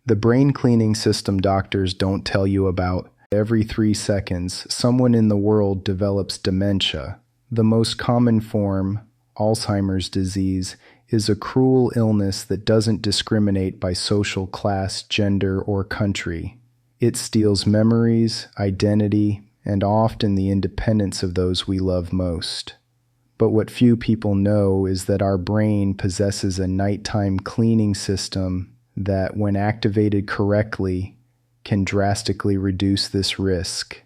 The brain cleaning system doctors don't tell you about. Every 3 seconds, someone in the world develops dementia. The most common form, Alzheimer's disease, is a cruel illness that doesn't discriminate by social class, gender, or country. It steals memories, identity, and often the independence of those we love most. But what few people know is that our brain possesses a nighttime cleaning system that, when activated correctly, can drastically reduce this risk.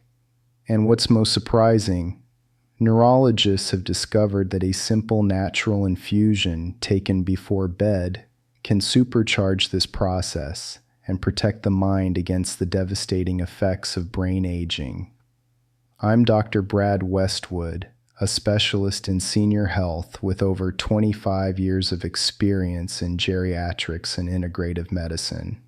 And what's most surprising, neurologists have discovered that a simple natural infusion taken before bed can supercharge this process and protect the mind against the devastating effects of brain aging. I'm Dr. Brad Westwood, a specialist in senior health with over 25 years of experience in geriatrics and integrative medicine.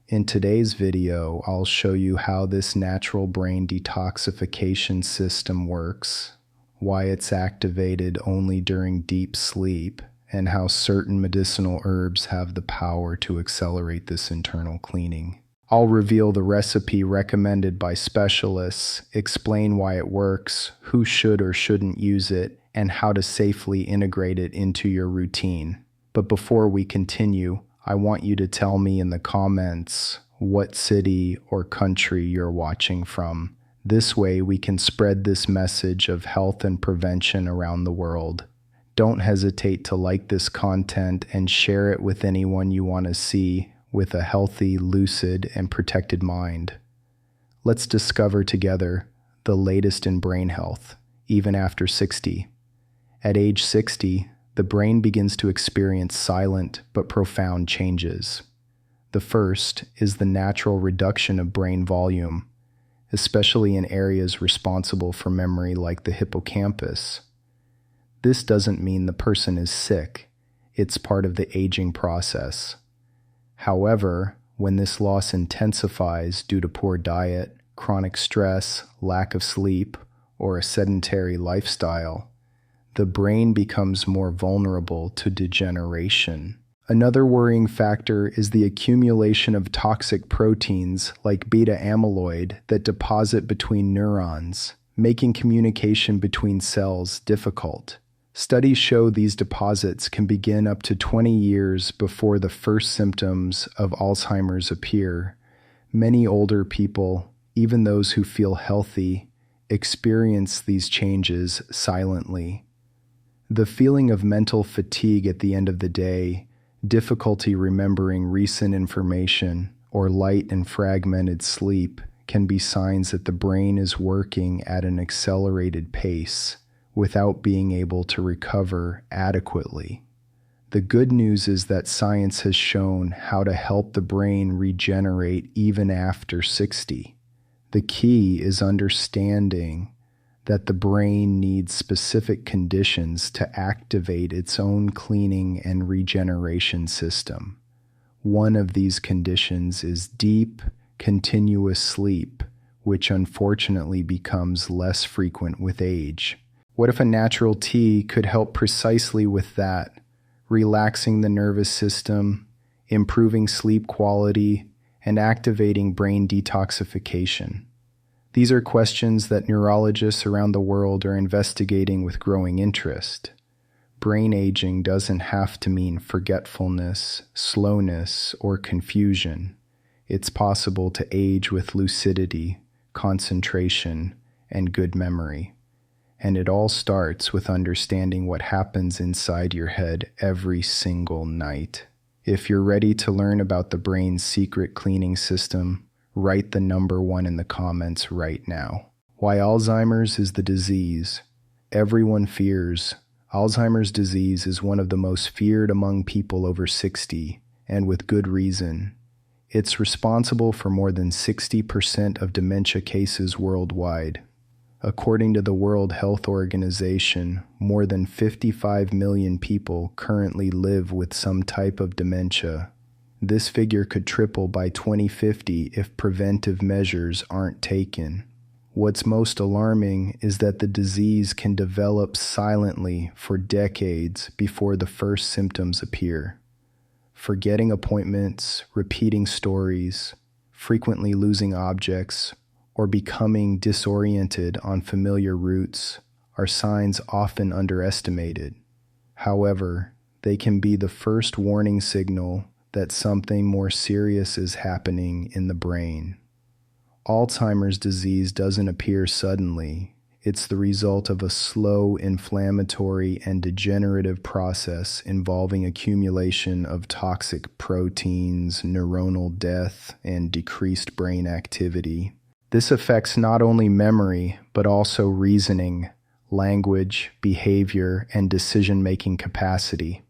In today's video, I'll show you how this natural brain detoxification system works, why it's activated only during deep sleep, and how certain medicinal herbs have the power to accelerate this internal cleaning. I'll reveal the recipe recommended by specialists, explain why it works, who should or shouldn't use it, and how to safely integrate it into your routine. But before we continue, I want you to tell me in the comments what city or country you're watching from. This way we can spread this message of health and prevention around the world. Don't hesitate to like this content and share it with anyone you want to see with a healthy, lucid, and protected mind. Let's discover together the latest in brain health, even after 60. At age 60, the brain begins to experience silent but profound changes. The first is the natural reduction of brain volume, especially in areas responsible for memory like the hippocampus. This doesn't mean the person is sick. It's part of the aging process. However, when this loss intensifies due to poor diet, chronic stress, lack of sleep, or a sedentary lifestyle, the brain becomes more vulnerable to degeneration. Another worrying factor is the accumulation of toxic proteins like beta-amyloid that deposit between neurons, making communication between cells difficult. Studies show these deposits can begin up to 20 years before the first symptoms of Alzheimer's appear. Many older people, even those who feel healthy, experience these changes silently. The feeling of mental fatigue at the end of the day, difficulty remembering recent information, or light and fragmented sleep can be signs that the brain is working at an accelerated pace without being able to recover adequately. The good news is that science has shown how to help the brain regenerate even after 60. The key is understanding that the brain needs specific conditions to activate its own cleaning and regeneration system. One of these conditions is deep, continuous sleep, which unfortunately becomes less frequent with age. What if a natural tea could help precisely with that, relaxing the nervous system, improving sleep quality, and activating brain detoxification? These are questions that neurologists around the world are investigating with growing interest. Brain aging doesn't have to mean forgetfulness, slowness, or confusion. It's possible to age with lucidity, concentration, and good memory. And it all starts with understanding what happens inside your head every single night. If you're ready to learn about the brain's secret cleaning system, write the number 1 in the comments right now. Why Alzheimer's is the disease everyone fears. Alzheimer's disease is one of the most feared among people over 60, and with good reason. It's responsible for more than 60% of dementia cases worldwide. According to the World Health Organization, more than 55 million people currently live with some type of dementia. This figure could triple by 2050 if preventive measures aren't taken. What's most alarming is that the disease can develop silently for decades before the first symptoms appear. Forgetting appointments, repeating stories, frequently losing objects, or becoming disoriented on familiar routes are signs often underestimated. However, they can be the first warning signal that something more serious is happening in the brain. Alzheimer's disease doesn't appear suddenly. It's the result of a slow, inflammatory, and degenerative process involving accumulation of toxic proteins, neuronal death, and decreased brain activity. This affects not only memory, but also reasoning, language, behavior, and decision-making capacity.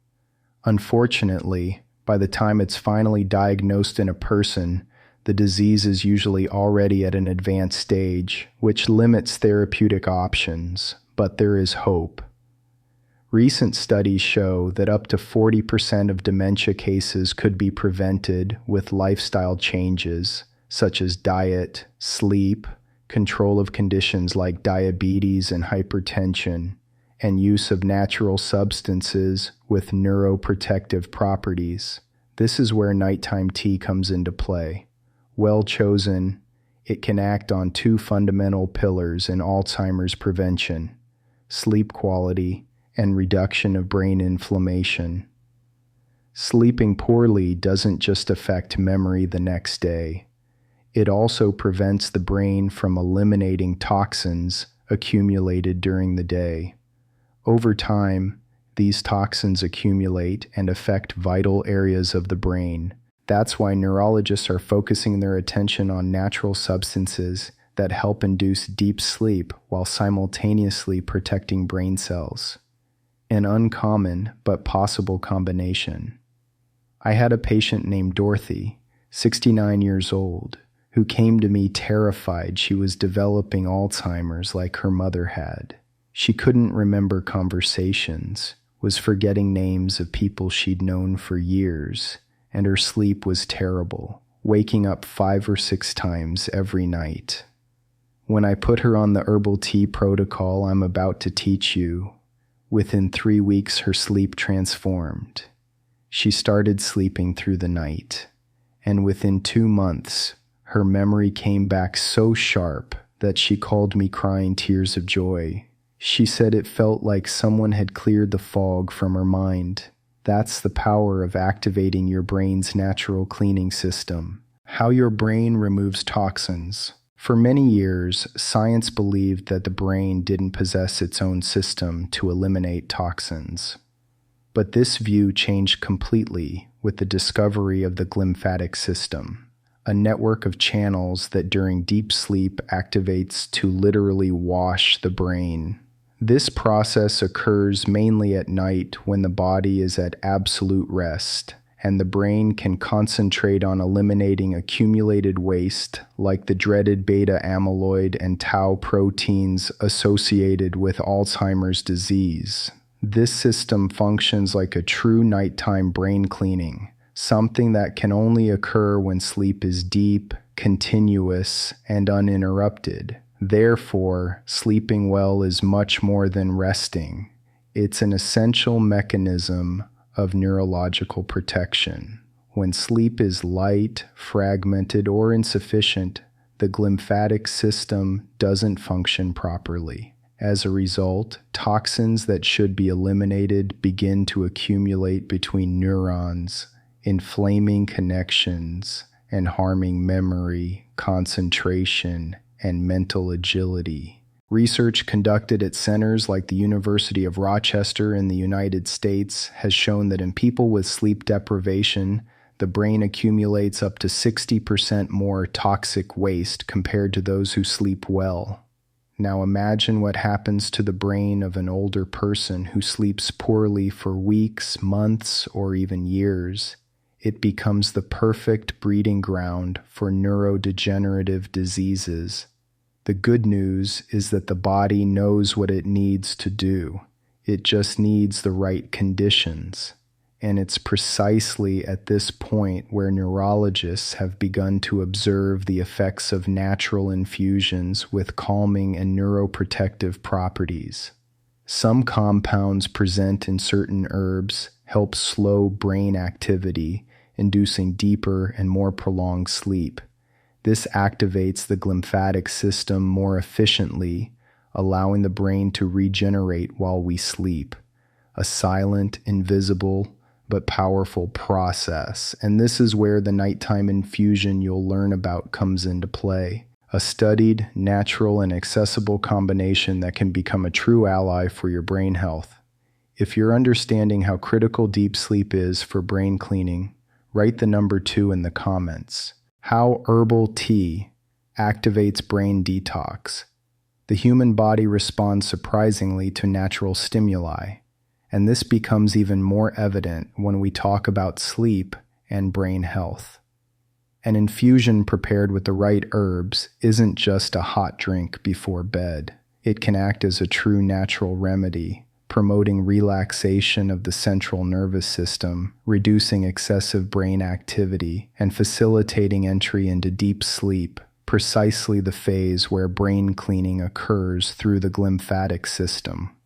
Unfortunately, by the time it's finally diagnosed in a person, the disease is usually already at an advanced stage, which limits therapeutic options, but there is hope. Recent studies show that up to 40% of dementia cases could be prevented with lifestyle changes, such as diet, sleep, control of conditions like diabetes and hypertension, and use of natural substances with neuroprotective properties. This is where nighttime tea comes into play. Well chosen, it can act on two fundamental pillars in Alzheimer's prevention: sleep quality and reduction of brain inflammation. Sleeping poorly doesn't just affect memory the next day. It also prevents the brain from eliminating toxins accumulated during the day. Over time, these toxins accumulate and affect vital areas of the brain. That's why neurologists are focusing their attention on natural substances that help induce deep sleep while simultaneously protecting brain cells. An uncommon but possible combination. I had a patient named Dorothy, 69 years old, who came to me terrified she was developing Alzheimer's like her mother had. She couldn't remember conversations, was forgetting names of people she'd known for years, and her sleep was terrible, waking up 5 or 6 times every night. When I put her on the herbal tea protocol I'm about to teach you, within 3 weeks her sleep transformed. She started sleeping through the night, and within 2 months, her memory came back so sharp that she called me crying tears of joy. She said it felt like someone had cleared the fog from her mind. That's the power of activating your brain's natural cleaning system. How your brain removes toxins. For many years, science believed that the brain didn't possess its own system to eliminate toxins. But this view changed completely with the discovery of the glymphatic system, a network of channels that during deep sleep activates to literally wash the brain. This process occurs mainly at night when the body is at absolute rest, and the brain can concentrate on eliminating accumulated waste like the dreaded beta amyloid and tau proteins associated with Alzheimer's disease. This system functions like a true nighttime brain cleaning, something that can only occur when sleep is deep, continuous, and uninterrupted. Therefore, sleeping well is much more than resting. It's an essential mechanism of neurological protection. When sleep is light, fragmented, or insufficient, the glymphatic system doesn't function properly. As a result, toxins that should be eliminated begin to accumulate between neurons, inflaming connections, and harming memory, concentration, and mental agility. Research conducted at centers like the University of Rochester in the United States has shown that in people with sleep deprivation, the brain accumulates up to 60% more toxic waste compared to those who sleep well. Now imagine what happens to the brain of an older person who sleeps poorly for weeks, months, or even years. It becomes the perfect breeding ground for neurodegenerative diseases. The good news is that the body knows what it needs to do. It just needs the right conditions. And it's precisely at this point where neurologists have begun to observe the effects of natural infusions with calming and neuroprotective properties. Some compounds present in certain herbs helps slow brain activity, inducing deeper and more prolonged sleep. This activates the glymphatic system more efficiently, allowing the brain to regenerate while we sleep. A silent, invisible, but powerful process. And this is where the nighttime infusion you'll learn about comes into play. A studied, natural, and accessible combination that can become a true ally for your brain health. If you're understanding how critical deep sleep is for brain cleaning, write the number 2 in the comments. How herbal tea activates brain detox. The human body responds surprisingly to natural stimuli, and this becomes even more evident when we talk about sleep and brain health. An infusion prepared with the right herbs isn't just a hot drink before bed. It can act as a true natural remedy, promoting relaxation of the central nervous system, reducing excessive brain activity, and facilitating entry into deep sleep, precisely the phase where brain cleaning occurs through the glymphatic system.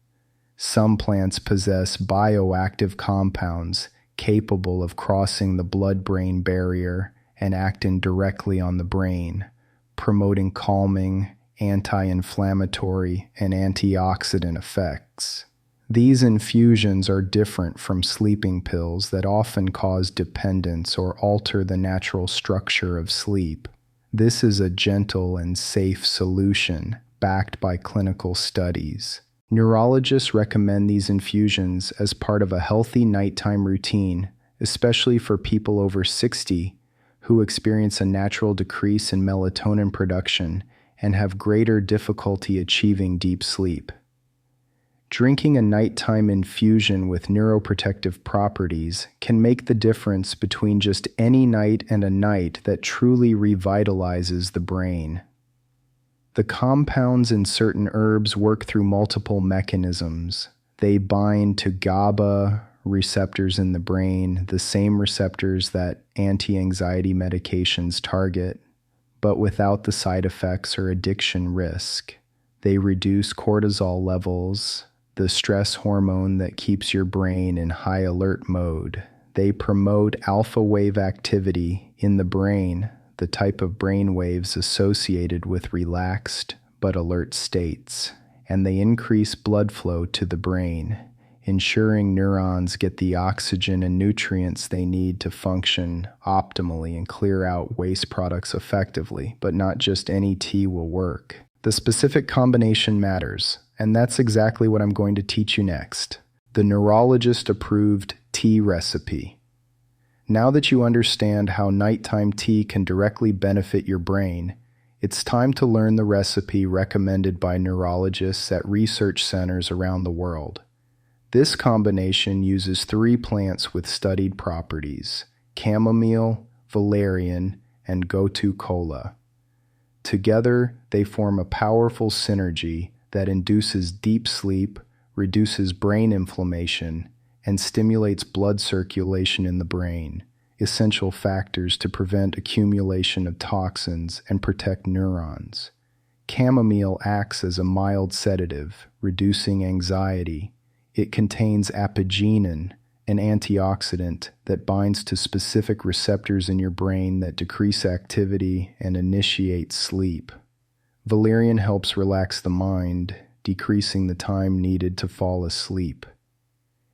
Some plants possess bioactive compounds capable of crossing the blood-brain barrier and acting directly on the brain, promoting calming, anti-inflammatory, and antioxidant effects. These infusions are different from sleeping pills that often cause dependence or alter the natural structure of sleep. This is a gentle and safe solution backed by clinical studies. Neurologists recommend these infusions as part of a healthy nighttime routine, especially for people over 60 who experience a natural decrease in melatonin production and have greater difficulty achieving deep sleep. Drinking a nighttime infusion with neuroprotective properties can make the difference between just any night and a night that truly revitalizes the brain. The compounds in certain herbs work through multiple mechanisms. They bind to GABA receptors in the brain, the same receptors that anti-anxiety medications target, but without the side effects or addiction risk. They reduce cortisol levels, the stress hormone that keeps your brain in high alert mode. They promote alpha wave activity in the brain, the type of brain waves associated with relaxed but alert states, and they increase blood flow to the brain, ensuring neurons get the oxygen and nutrients they need to function optimally and clear out waste products effectively. But not just any tea will work. The specific combination matters, and that's exactly what I'm going to teach you next. The Neurologist-Approved Tea Recipe. Now that you understand how nighttime tea can directly benefit your brain, it's time to learn the recipe recommended by neurologists at research centers around the world. This combination uses 3 plants with studied properties: chamomile, valerian, and Gotu kola. Together, they form a powerful synergy that induces deep sleep, reduces brain inflammation, and stimulates blood circulation in the brain, essential factors to prevent accumulation of toxins and protect neurons. Chamomile acts as a mild sedative, reducing anxiety. It contains apigenin, an antioxidant that binds to specific receptors in your brain that decrease activity and initiate sleep. Valerian helps relax the mind, decreasing the time needed to fall asleep.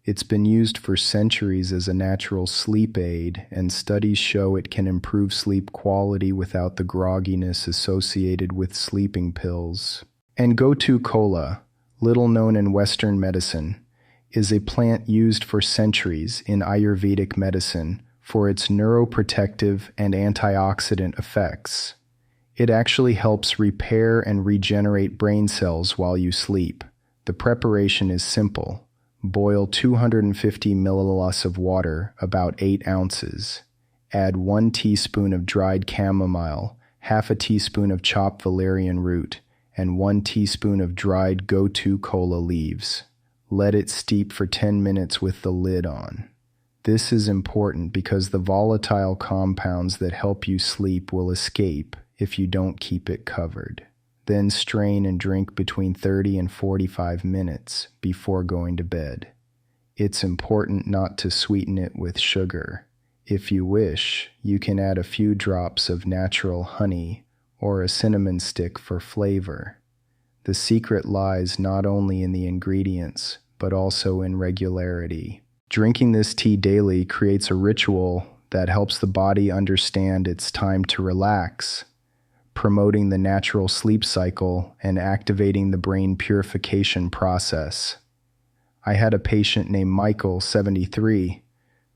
It's been used for centuries as a natural sleep aid, and studies show it can improve sleep quality without the grogginess associated with sleeping pills. And Gotu kola, little known in Western medicine, is a plant used for centuries in Ayurvedic medicine for its neuroprotective and antioxidant effects. It actually helps repair and regenerate brain cells while you sleep. The preparation is simple. Boil 250 milliliters of water, about 8 ounces. Add 1 teaspoon of dried chamomile, half a teaspoon of chopped valerian root, and 1 teaspoon of dried Gotu kola leaves. Let it steep for 10 minutes with the lid on. This is important because the volatile compounds that help you sleep will escape if you don't keep it covered. Then strain and drink between 30 and 45 minutes before going to bed. It's important not to sweeten it with sugar. If you wish, you can add a few drops of natural honey or a cinnamon stick for flavor. The secret lies not only in the ingredients, but also in regularity. Drinking this tea daily creates a ritual that helps the body understand it's time to relax, promoting the natural sleep cycle and activating the brain purification process. I had a patient named Michael, 73,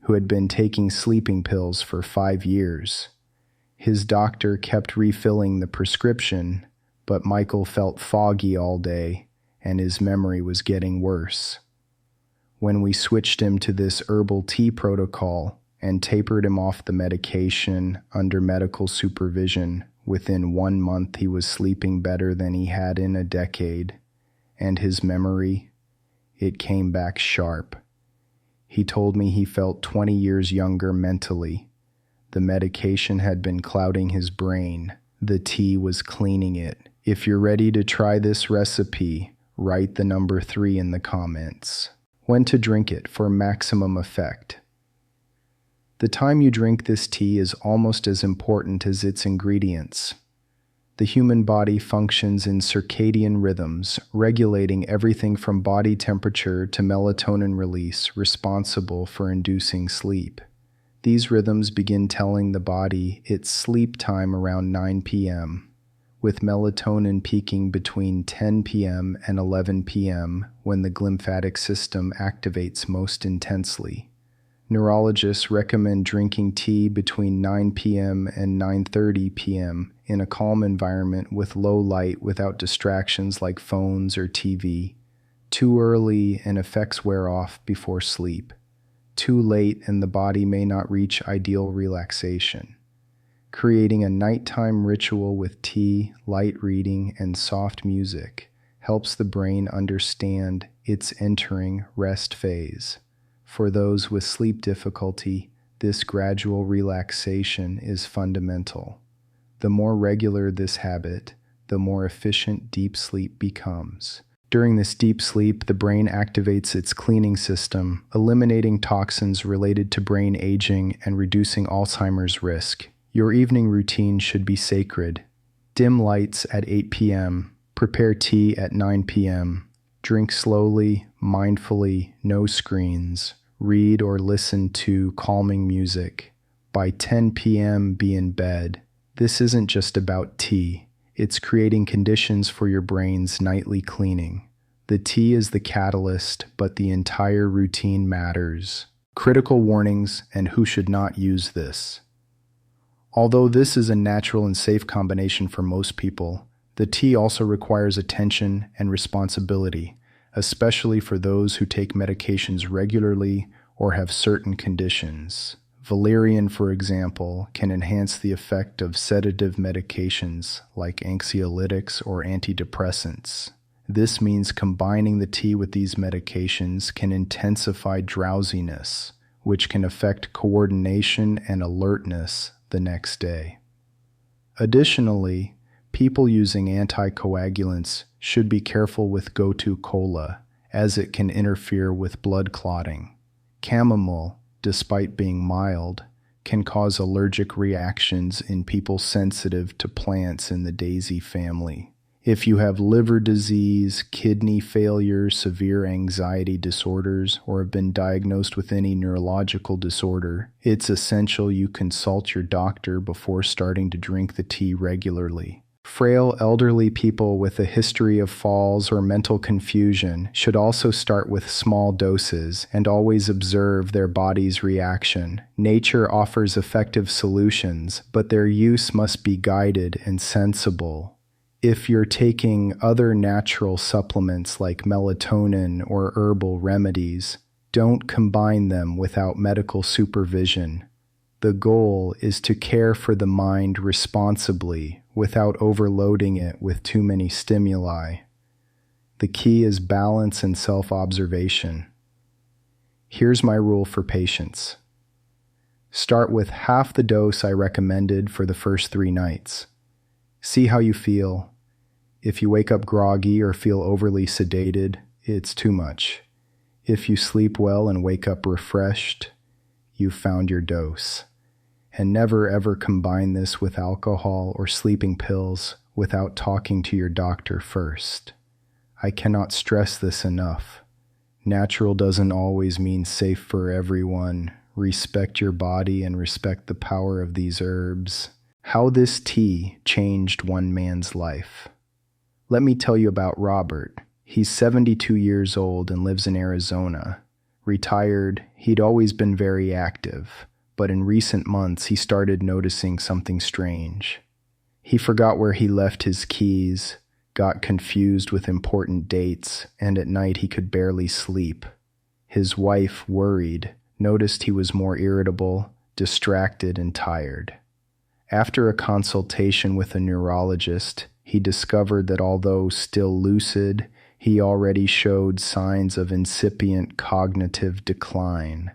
who had been taking sleeping pills for 5 years. His doctor kept refilling the prescription, but Michael felt foggy all day, and his memory was getting worse. When we switched him to this herbal tea protocol and tapered him off the medication under medical supervision, within 1 month he was sleeping better than he had in a decade, and his memory, it came back sharp. He told me he felt 20 years younger mentally. The medication had been clouding his brain. The tea was cleaning it. If you're ready to try this recipe, write the number 3 in the comments. When to drink it for maximum effect. The time you drink this tea is almost as important as its ingredients. The human body functions in circadian rhythms, regulating everything from body temperature to melatonin release, responsible for inducing sleep. These rhythms begin telling the body it's sleep time around 9 p.m., with melatonin peaking between 10 p.m. and 11 p.m. when the glymphatic system activates most intensely. Neurologists recommend drinking tea between 9 p.m. and 9:30 p.m. in a calm environment with low light without distractions like phones or TV. Too early and effects wear off before sleep. Too late and the body may not reach ideal relaxation. Creating a nighttime ritual with tea, light reading, and soft music helps the brain understand it's entering rest phase. For those with sleep difficulty, this gradual relaxation is fundamental. The more regular this habit, the more efficient deep sleep becomes. During this deep sleep, the brain activates its cleaning system, eliminating toxins related to brain aging and reducing Alzheimer's risk. Your evening routine should be sacred. Dim lights at 8 p.m. Prepare tea at 9 p.m. Drink slowly, mindfully, no screens. Read or listen to calming music. By 10 p.m., be in bed. This isn't just about tea. It's creating conditions for your brain's nightly cleaning. The tea is the catalyst, but the entire routine matters. Critical warnings and who should not use this. Although this is a natural and safe combination for most people, the tea also requires attention and responsibility, especially for those who take medications regularly or have certain conditions. Valerian, for example, can enhance the effect of sedative medications like anxiolytics or antidepressants. This means combining the tea with these medications can intensify drowsiness, which can affect coordination and alertness the next day. Additionally, people using anticoagulants should be careful with Gotu kola, as it can interfere with blood clotting. Chamomile, despite being mild, can cause allergic reactions in people sensitive to plants in the daisy family. If you have liver disease, kidney failure, severe anxiety disorders, or have been diagnosed with any neurological disorder, it's essential you consult your doctor before starting to drink the tea regularly. Frail elderly people with a history of falls or mental confusion should also start with small doses and always observe their body's reaction. Nature offers effective solutions, but their use must be guided and sensible. If you're taking other natural supplements like melatonin or herbal remedies, don't combine them without medical supervision. The goal is to care for the mind responsibly without overloading it with too many stimuli. The key is balance and self-observation. Here's my rule for patients. Start with half the dose I recommended for the first 3 nights. See how you feel. If you wake up groggy or feel overly sedated, it's too much. If you sleep well and wake up refreshed, you've found your dose. And never ever combine this with alcohol or sleeping pills without talking to your doctor first. I cannot stress this enough. Natural doesn't always mean safe for everyone. Respect your body and respect the power of these herbs. How this tea changed one man's life. Let me tell you about Robert. He's 72 years old and lives in Arizona. Retired, he'd always been very active, but in recent months he started noticing something strange. He forgot where he left his keys, got confused with important dates, and at night he could barely sleep. His wife, worried, noticed he was more irritable, distracted, and tired. After a consultation with a neurologist, he discovered that although still lucid, he already showed signs of incipient cognitive decline.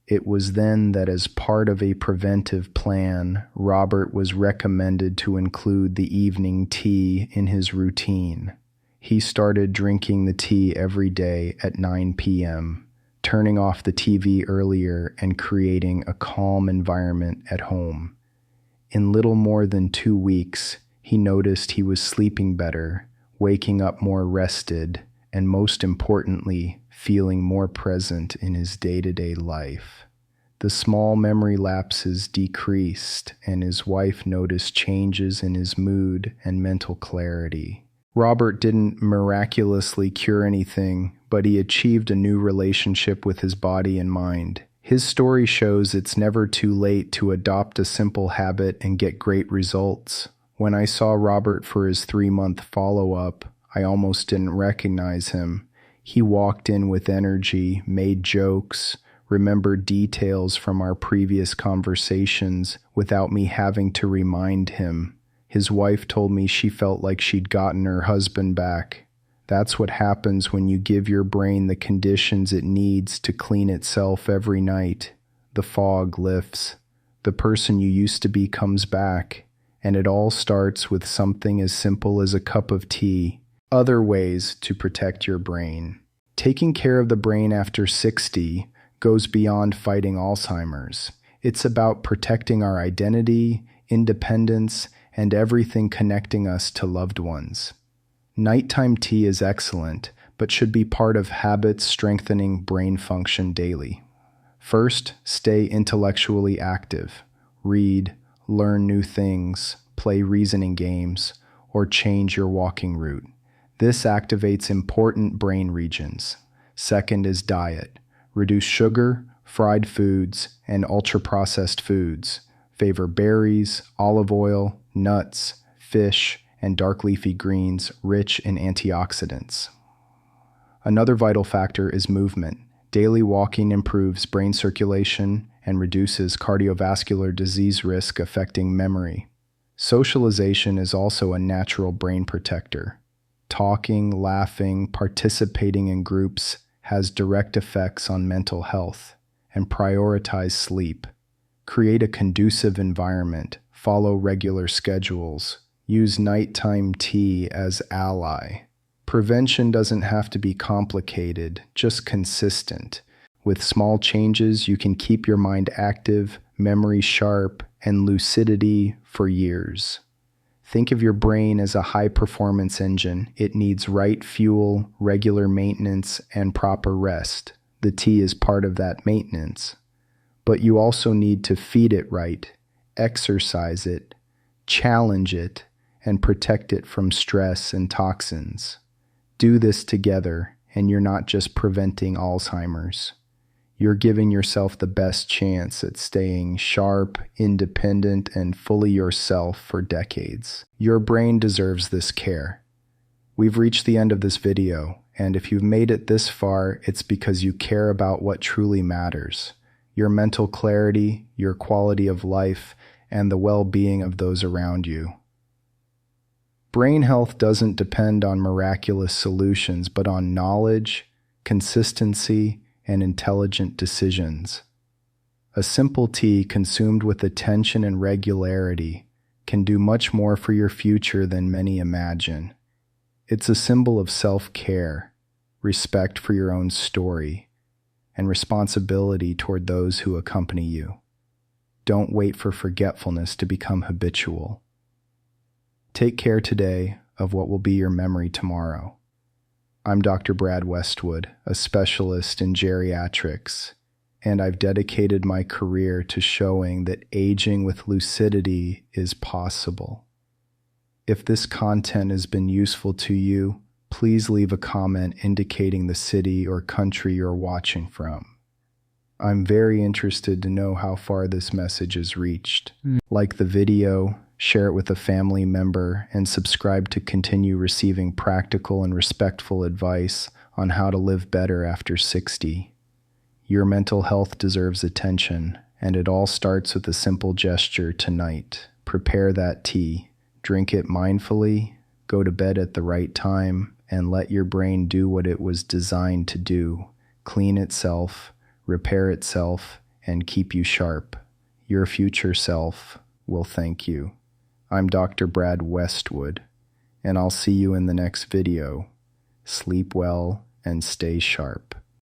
It was then that as part of a preventive plan, Robert was recommended to include the evening tea in his routine. He started drinking the tea every day at 9 p.m., turning off the TV earlier and creating a calm environment at home. In little more than 2 weeks, he noticed he was sleeping better, waking up more rested, and most importantly, feeling more present in his day-to-day life. The small memory lapses decreased, and his wife noticed changes in his mood and mental clarity. Robert didn't miraculously cure anything, but he achieved a new relationship with his body and mind. His story shows it's never too late to adopt a simple habit and get great results. When I saw Robert for his 3-month follow-up, I almost didn't recognize him. He walked in with energy, made jokes, remembered details from our previous conversations without me having to remind him. His wife told me she felt like she'd gotten her husband back. That's what happens when you give your brain the conditions it needs to clean itself every night. The fog lifts. The person you used to be comes back. And it all starts with something as simple as a cup of tea. Other ways to protect your brain. Taking care of the brain after 60 goes beyond fighting Alzheimer's. It's about protecting our identity, independence, and everything connecting us to loved ones. Nighttime tea is excellent, but should be part of habits strengthening brain function daily. First, stay intellectually active. Read, learn new things, play reasoning games, or change your walking route. This activates important brain regions. Second is diet. Reduce sugar, fried foods, and ultra-processed foods. Favor berries, olive oil, nuts, fish, and dark leafy greens rich in antioxidants. Another vital factor is movement. Daily walking improves brain circulation and reduces cardiovascular disease risk affecting memory. Socialization is also a natural brain protector. Talking, laughing, participating in groups has direct effects on mental health, and prioritize sleep. Create a conducive environment, follow regular schedules, use nighttime tea as ally. Prevention doesn't have to be complicated, just consistent. With small changes, you can keep your mind active, memory sharp, and lucidity for years. Think of your brain as a high-performance engine. It needs right fuel, regular maintenance, and proper rest. The tea is part of that maintenance. But you also need to feed it right, exercise it, challenge it, and protect it from stress and toxins. Do this together, and you're not just preventing Alzheimer's. You're giving yourself the best chance at staying sharp, independent, and fully yourself for decades. Your brain deserves this care. We've reached the end of this video, and if you've made it this far, it's because you care about what truly matters: your mental clarity, your quality of life, and the well-being of those around you. Brain health doesn't depend on miraculous solutions, but on knowledge, consistency, and intelligent decisions. A simple tea consumed with attention and regularity can do much more for your future than many imagine. It's a symbol of self-care, respect for your own story, and responsibility toward those who accompany you. Don't wait for forgetfulness to become habitual. Take care today of what will be your memory tomorrow. I'm Dr. Brad Westwood, a specialist in geriatrics, and I've dedicated my career to showing that aging with lucidity is possible. If this content has been useful to you, please leave a comment indicating the city or country you're watching from. I'm very interested to know how far this message has reached. Like the video, share it with a family member, and subscribe to continue receiving practical and respectful advice on how to live better after 60. Your mental health deserves attention, and it all starts with a simple gesture tonight. Prepare that tea. Drink it mindfully, go to bed at the right time, and let your brain do what it was designed to do: clean itself, repair itself, and keep you sharp. Your future self will thank you. I'm Dr. Brad Westwood, and I'll see you in the next video. Sleep well and stay sharp.